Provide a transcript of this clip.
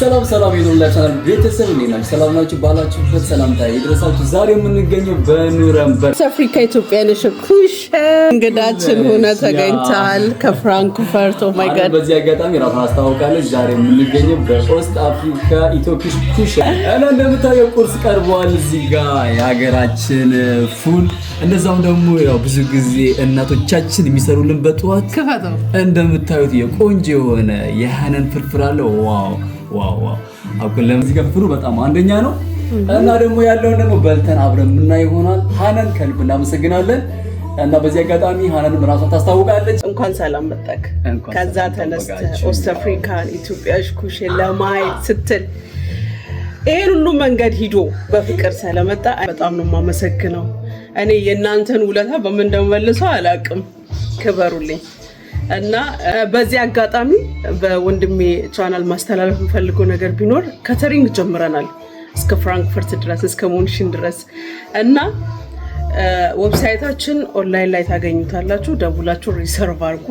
ሰላም ሰላም ይሁንላችሁ ቤተሰብ ነኝ ሰላም ናችሁ ባላችሁበት ሰላምታ ይድረሳችሁ ዛሬ የምንገኘው በኑረምበርግ አፍሪካ ኢትዮጵያንሽ ኩሽ እንግዳችን ሆነ ተገኝታል ከፍራንክፈርት ኦ ማይ ጋድ በዚህ አጋጣሚ ራሱ አስተዋውቃለች ዛሬ የምንገኘው በኦስት አፍሪካ ኢትዮፒሽ ኩሽ እና እንደምታየው ቁርስ ቀርቧል እዚህ ጋር የሀገራችን ፉል እንደዛው ደግሞ ያው ብዙ ጊዜ እናቶቻችን የሚሰሩልን በጠዋት ከፈተው እንደምታዩት የቆንጆ የሆነ የሃነን ፍርፍር አለ ዋው አቁለም እዚህ ጋር ፍሩ በጣም አንደኛ ነው እና ደግሞ ያለውን ደግሞ በልተን አብረን ምና ይሆናል ሃነን ከልብ እናመሰግናለን እና በዚህ አጋጣሚ ሃነንም ራሷ ታስተዋውቃለች እንኳን ሰላም መጣክ ከዛ ተነስተ ኦስት አፍሪካን ኢትዮጵያሽ ኩሽ ለማየት ስትል ይሄን ሁሉ መንገድ ሂዶ በፍቅር ስለመጣ በጣም ነው የማመሰግነው እኔ የእናንተን ውለታ በምን እንደምመልሰው አላቅም ክበሩልኝ እና በዚህ አጋጣሚ በወንድሜ ቻናል ማስተላለፍ የምፈልገው ነገር ቢኖር ካተሪንግ ጀምረናል እስከ ፍራንክፈርት ድረስ እስከ ሙንሽን ድረስ እና ዌብሳይታችን ኦንላይን ላይ ታገኙታላችሁ ደውላችሁ ሪሰርቭ አድርጉ